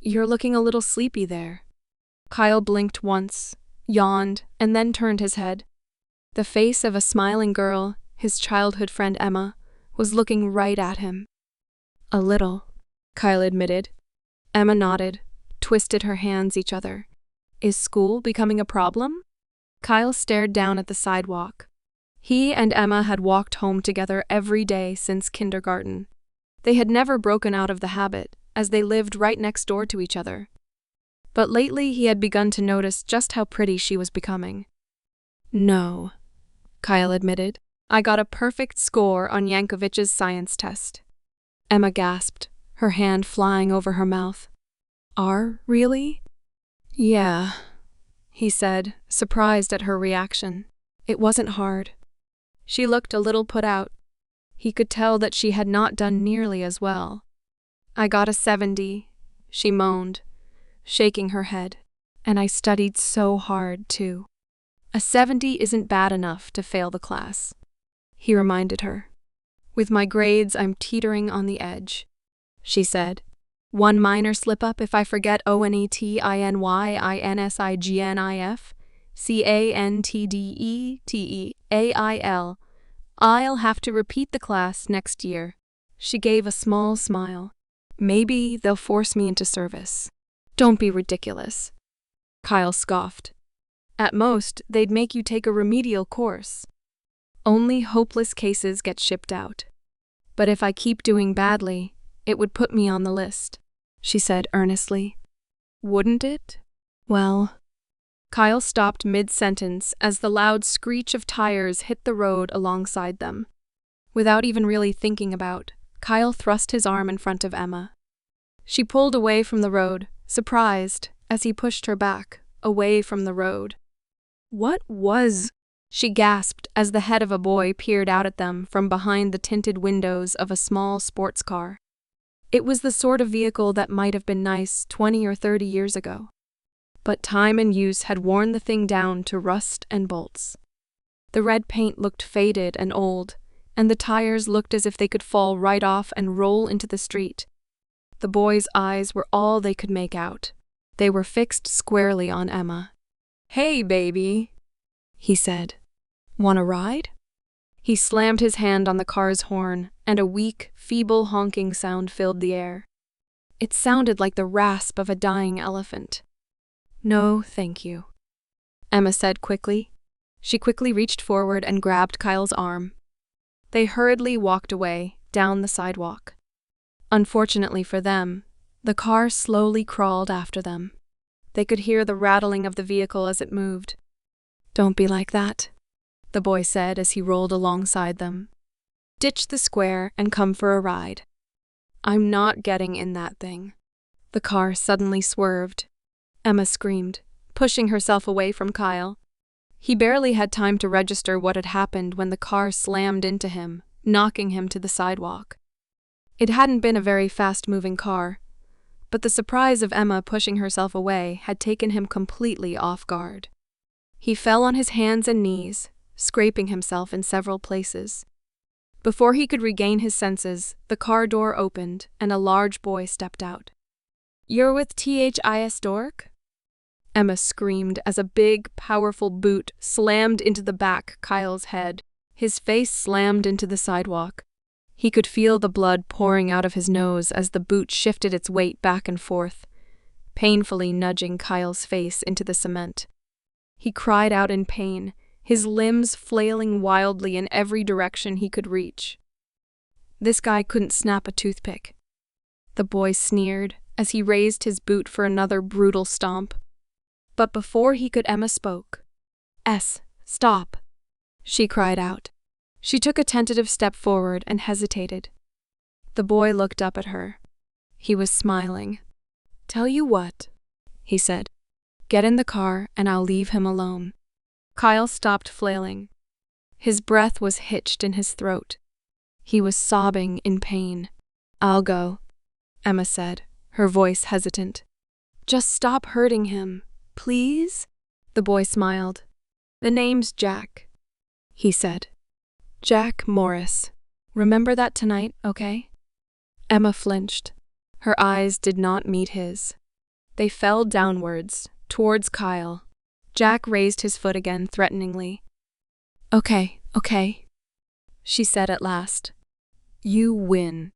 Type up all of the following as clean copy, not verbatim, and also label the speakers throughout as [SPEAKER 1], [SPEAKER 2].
[SPEAKER 1] You're looking a little sleepy there. Kyle blinked once, yawned, and then turned his head. The face of a smiling girl, his childhood friend Emma, was looking right at him. A little, Kyle admitted. Emma nodded, twisted her hands each other. Is school becoming a problem? Kyle stared down at the sidewalk. He and Emma had walked home together every day since kindergarten. They had never broken out of the habit, as they lived right next door to each other. But lately he had begun to notice just how pretty she was becoming. No, Kyle admitted. I got a perfect score on Yankovic's science test. Emma gasped, her hand flying over her mouth. Really? Yeah, he said, surprised at her reaction. It wasn't hard. She looked a little put out. He could tell that she had not done nearly as well. I got a 70, she moaned, shaking her head. And I studied so hard, too. A 70 isn't bad enough to fail the class, he reminded her. With my grades, I'm teetering on the edge, she said. One minor slip-up if I forget ONETINYINSIGNIF, CANTDETEAIL. I'll have to repeat the class next year. She gave a small smile. Maybe they'll force me into service. Don't be ridiculous. Kyle scoffed. At most, they'd make you take a remedial course. Only hopeless cases get shipped out. But if I keep doing badly, it would put me on the list, she said earnestly. Wouldn't it? Well. Kyle stopped mid-sentence as the loud screech of tires hit the road alongside them. Without even really thinking about, Kyle thrust his arm in front of Emma. She pulled away from the road, surprised, as he pushed her back, away from the road. What was? She gasped as the head of a boy peered out at them from behind the tinted windows of a small sports car. It was the sort of vehicle that might have been nice 20 or 30 years ago. But time and use had worn the thing down to rust and bolts. The red paint looked faded and old, and the tires looked as if they could fall right off and roll into the street. The boy's eyes were all they could make out. They were fixed squarely on Emma. Hey, baby, he said. Want a ride? He slammed his hand on the car's horn, and a weak, feeble honking sound filled the air. It sounded like the rasp of a dying elephant. No, thank you, Emma said quickly. She quickly reached forward and grabbed Kyle's arm. They hurriedly walked away, down the sidewalk. Unfortunately for them, the car slowly crawled after them. They could hear the rattling of the vehicle as it moved. Don't be like that, the boy said as he rolled alongside them. Ditch the square and come for a ride. I'm not getting in that thing. The car suddenly swerved. Emma screamed, pushing herself away from Kyle. He barely had time to register what had happened when the car slammed into him, knocking him to the sidewalk. It hadn't been a very fast-moving car, but the surprise of Emma pushing herself away had taken him completely off guard. He fell on his hands and knees, scraping himself in several places. Before he could regain his senses, the car door opened and a large boy stepped out. You're with THIS Dork? Emma screamed as a big, powerful boot slammed into the back Kyle's head. His face slammed into the sidewalk. He could feel the blood pouring out of his nose as the boot shifted its weight back and forth, painfully nudging Kyle's face into the cement. He cried out in pain, his limbs flailing wildly in every direction he could reach. This guy couldn't snap a toothpick. The boy sneered as he raised his boot for another brutal stomp. But before Emma spoke. Stop, she cried out. She took a tentative step forward and hesitated. The boy looked up at her. He was smiling. Tell you what, he said. Get in the car and I'll leave him alone. Kyle stopped flailing. His breath was hitched in his throat. He was sobbing in pain. I'll go, Emma said, her voice hesitant. Just stop hurting him, please? The boy smiled. The name's Jack, he said. Jack Morris. Remember that tonight, okay? Emma flinched. Her eyes did not meet his. They fell downwards, towards Kyle. Jack raised his foot again threateningly. Okay, she said at last. You win.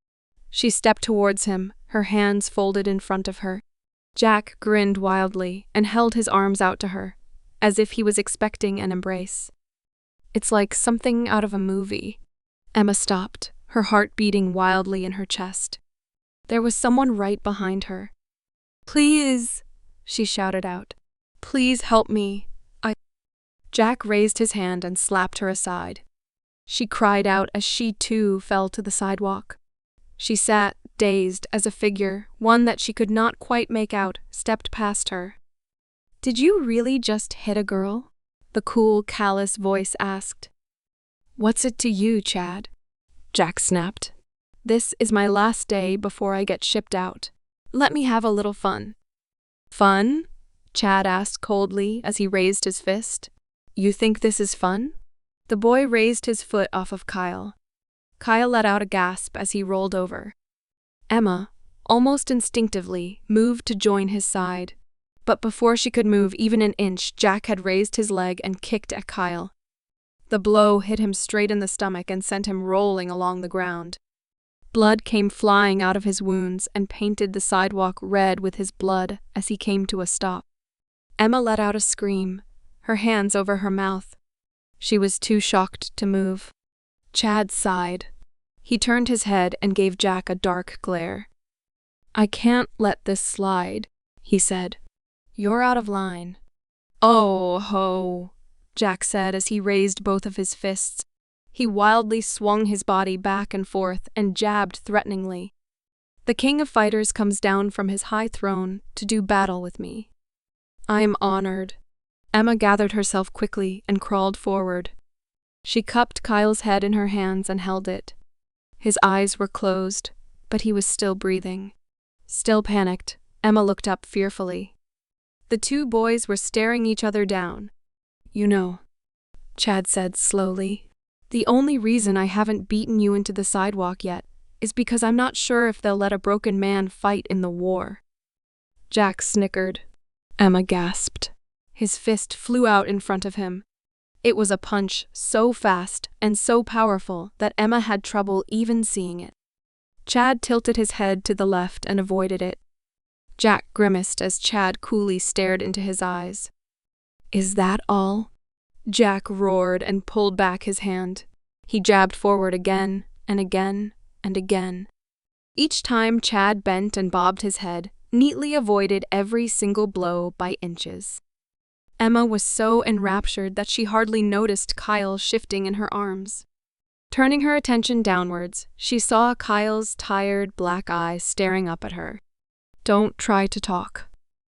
[SPEAKER 1] She stepped towards him, her hands folded in front of her. Jack grinned wildly and held his arms out to her, as if he was expecting an embrace. It's like something out of a movie. Emma stopped, her heart beating wildly in her chest. There was someone right behind her. Please, she shouted out. Please help me. Jack raised his hand and slapped her aside. She cried out as she too fell to the sidewalk. She sat, dazed, as a figure, one that she could not quite make out, stepped past her. Did you really just hit a girl? The cool, callous voice asked. What's it to you, Chad? Jack snapped. This is my last day before I get shipped out. Let me have a little fun. Fun? Chad asked coldly as he raised his fist. You think this is fun? The boy raised his foot off of Kyle. Kyle let out a gasp as he rolled over. Emma, almost instinctively, moved to join his side. But before she could move even an inch, Jack had raised his leg and kicked at Kyle. The blow hit him straight in the stomach and sent him rolling along the ground. Blood came flying out of his wounds and painted the sidewalk red with his blood as he came to a stop. Emma let out a scream, her hands over her mouth. She was too shocked to move. Chad sighed. He turned his head and gave Jack a dark glare. I can't let this slide, he said. You're out of line. Oh ho, Jack said as he raised both of his fists. He wildly swung his body back and forth and jabbed threateningly. The king of fighters comes down from his high throne to do battle with me. I'm honored. Emma gathered herself quickly and crawled forward. She cupped Kyle's head in her hands and held it. His eyes were closed, but he was still breathing. Still panicked, Emma looked up fearfully. The two boys were staring each other down. You know, Chad said slowly, the only reason I haven't beaten you into the sidewalk yet is because I'm not sure if they'll let a broken man fight in the war. Jack snickered. Emma gasped. His fist flew out in front of him. It was a punch so fast and so powerful that Emma had trouble even seeing it. Chad tilted his head to the left and avoided it. Jack grimaced as Chad coolly stared into his eyes. Is that all? Jack roared and pulled back his hand. He jabbed forward again and again and again. Each time Chad bent and bobbed his head, neatly avoided every single blow by inches. Emma was so enraptured that she hardly noticed Kyle shifting in her arms. Turning her attention downwards, she saw Kyle's tired black eyes staring up at her. Don't try to talk,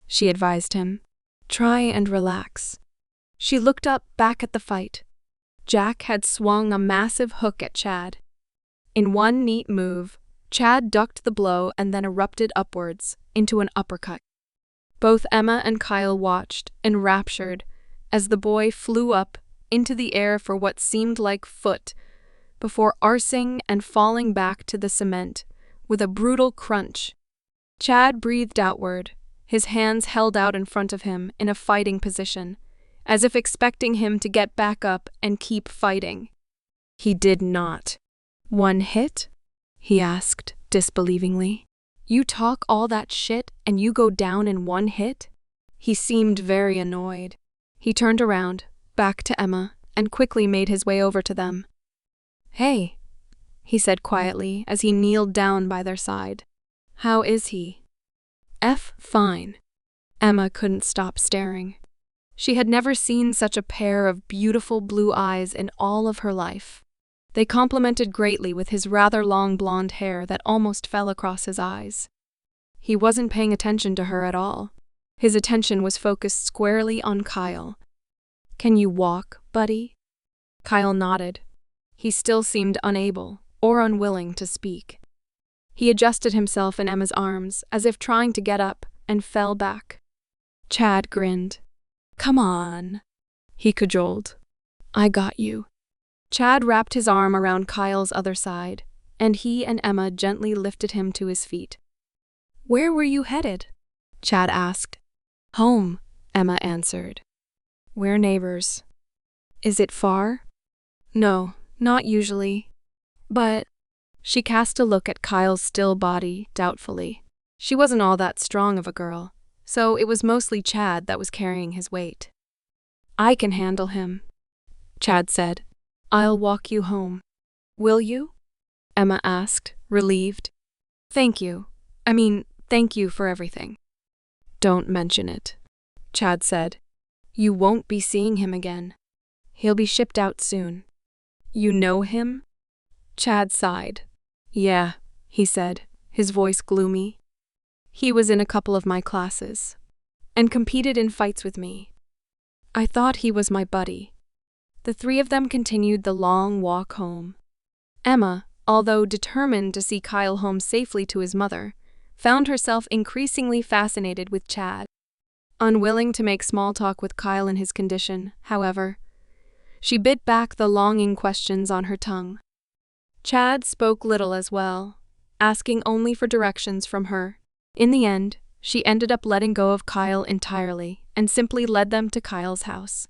[SPEAKER 1] she advised him. Try and relax. She looked up back at the fight. Jack had swung a massive hook at Chad. In one neat move, Chad ducked the blow and then erupted upwards into an uppercut. Both Emma and Kyle watched, enraptured, as the boy flew up into the air for what seemed like foot, before arsing and falling back to the cement with a brutal crunch. Chad breathed outward, his hands held out in front of him in a fighting position, as if expecting him to get back up and keep fighting. He did not. One hit? He asked, disbelievingly. You talk all that shit and you go down in one hit? He seemed very annoyed. He turned around, back to Emma, and quickly made his way over to them. Hey, he said quietly as he kneeled down by their side. How is he? Fine. Emma couldn't stop staring. She had never seen such a pair of beautiful blue eyes in all of her life. They complemented greatly with his rather long blonde hair that almost fell across his eyes. He wasn't paying attention to her at all. His attention was focused squarely on Kyle. Can you walk, buddy? Kyle nodded. He still seemed unable or unwilling to speak. He adjusted himself in Emma's arms as if trying to get up and fell back. Chad grinned. Come on, he cajoled. I got you. Chad wrapped his arm around Kyle's other side, and he and Emma gently lifted him to his feet. Where were you headed? Chad asked. Home, Emma answered. We're neighbors. Is it far? No, not usually. But she cast a look at Kyle's still body doubtfully. She wasn't all that strong of a girl, so it was mostly Chad that was carrying his weight. I can handle him, Chad said. I'll walk you home. Will you? Emma asked, relieved. Thank you. Thank you for everything. Don't mention it, Chad said. You won't be seeing him again. He'll be shipped out soon. You know him? Chad sighed. Yeah, he said, his voice gloomy. He was in a couple of my classes and competed in fights with me. I thought he was my buddy. The three of them continued the long walk home. Emma, although determined to see Kyle home safely to his mother, found herself increasingly fascinated with Chad. Unwilling to make small talk with Kyle in his condition, however, she bit back the longing questions on her tongue. Chad spoke little as well, asking only for directions from her. In the end, she ended up letting go of Kyle entirely and simply led them to Kyle's house.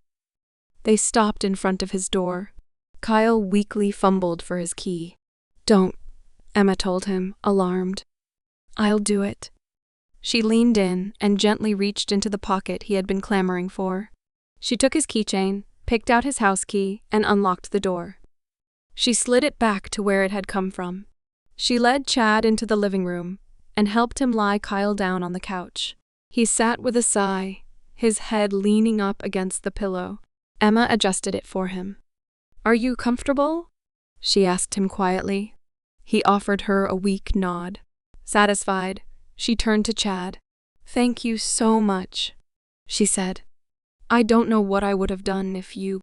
[SPEAKER 1] They stopped in front of his door. Kyle weakly fumbled for his key. Don't, Emma told him, alarmed. I'll do it. She leaned in and gently reached into the pocket he had been clamoring for. She took his keychain, picked out his house key, and unlocked the door. She slid it back to where it had come from. She led Chad into the living room and helped him lie Kyle down on the couch. He sat with a sigh, his head leaning up against the pillow. Emma adjusted it for him. Are you comfortable? She asked him quietly. He offered her a weak nod. Satisfied, she turned to Chad. Thank you so much, she said. I don't know what I would have done if you...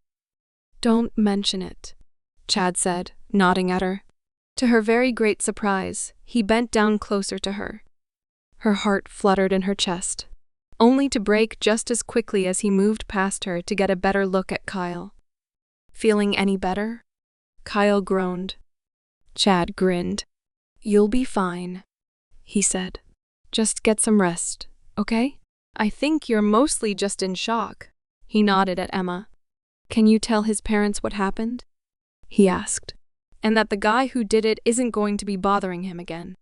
[SPEAKER 1] Don't mention it, Chad said, nodding at her. To her very great surprise, he bent down closer to her. Her heart fluttered in her chest, only to break just as quickly as he moved past her to get a better look at Kyle. Feeling any better? Kyle groaned. Chad grinned. You'll be fine, he said. Just get some rest, okay? I think you're mostly just in shock. He nodded at Emma. Can you tell his parents what happened? He asked. And that the guy who did it isn't going to be bothering him again.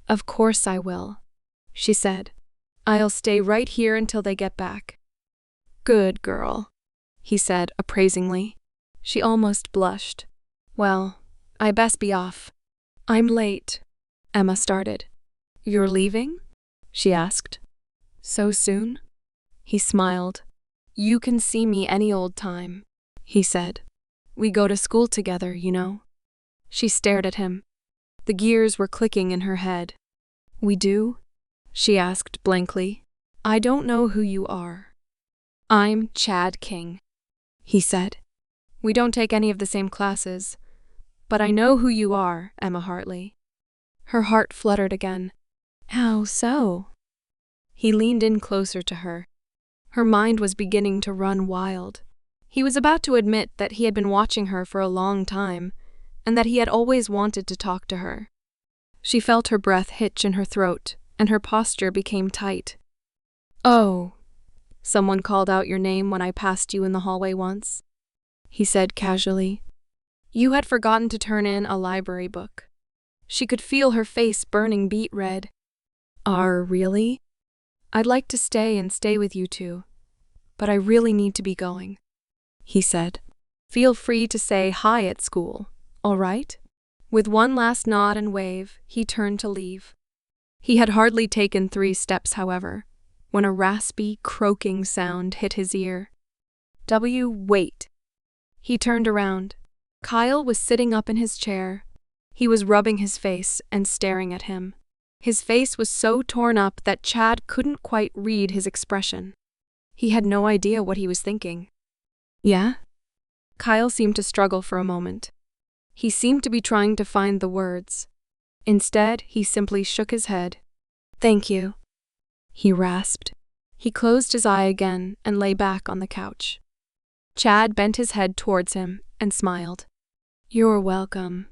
[SPEAKER 1] Of course I will, she said. I'll stay right here until they get back. Good girl, he said appraisingly. She almost blushed. Well, I best be off. I'm late, Emma started. You're leaving? She asked. So soon? He smiled. You can see me any old time, he said. We go to school together, you know. She stared at him. The gears were clicking in her head. We do? She asked blankly. I don't know who you are. I'm Chad King, he said. We don't take any of the same classes, but I know who you are, Emma Hartley. Her heart fluttered again. How so? He leaned in closer to her. Her mind was beginning to run wild. He was about to admit that he had been watching her for a long time, and that he had always wanted to talk to her. She felt her breath hitch in her throat, and her posture became tight. Oh, someone called out your name when I passed you in the hallway once, he said casually. You had forgotten to turn in a library book. She could feel her face burning beet red. Really? I'd like to stay with you two, but I really need to be going, he said. Feel free to say hi at school, all right? With one last nod and wave, he turned to leave. He had hardly taken 3 steps, however, when a raspy, croaking sound hit his ear. Wait. He turned around. Kyle was sitting up in his chair. He was rubbing his face and staring at him. His face was so torn up that Chad couldn't quite read his expression. He had no idea what he was thinking. Yeah? Kyle seemed to struggle for a moment. He seemed to be trying to find the words. Instead, he simply shook his head. Thank you, he rasped. He closed his eye again and lay back on the couch. Chad bent his head towards him and smiled. You're welcome,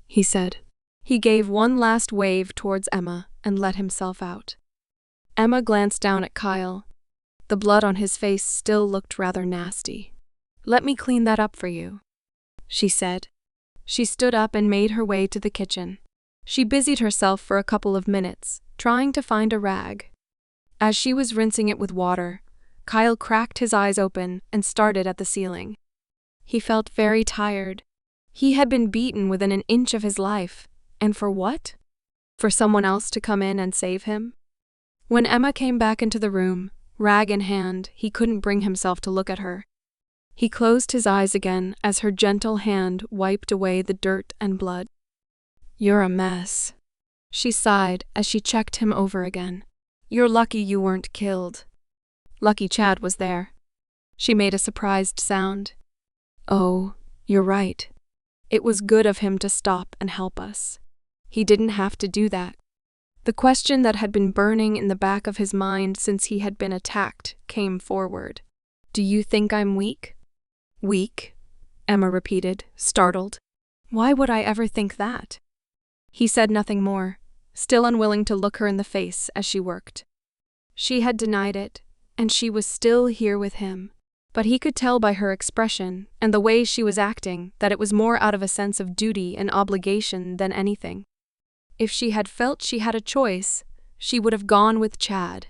[SPEAKER 1] he said. He gave one last wave towards Emma and let himself out. Emma glanced down at Kyle. The blood on his face still looked rather nasty. "Let me clean that up for you," she said. She stood up and made her way to the kitchen. She busied herself for a couple of minutes, trying to find a rag. As she was rinsing it with water, Kyle cracked his eyes open and started at the ceiling. He felt very tired. He had been beaten within an inch of his life, and for what? For someone else to come in and save him? When Emma came back into the room, rag in hand, he couldn't bring himself to look at her. He closed his eyes again as her gentle hand wiped away the dirt and blood. "You're a mess," she sighed as she checked him over again. "You're lucky you weren't killed." Lucky Chad was there. She made a surprised sound. "Oh, you're right. It was good of him to stop and help us. He didn't have to do that." The question that had been burning in the back of his mind since he had been attacked came forward. "Do you think I'm weak?" "Weak?" Emma repeated, startled. "Why would I ever think that?" He said nothing more, still unwilling to look her in the face as she worked. She had denied it, and she was still here with him. But he could tell by her expression and the way she was acting that it was more out of a sense of duty and obligation than anything. If she had felt she had a choice, she would have gone with Chad.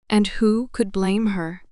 [SPEAKER 1] And who could blame her?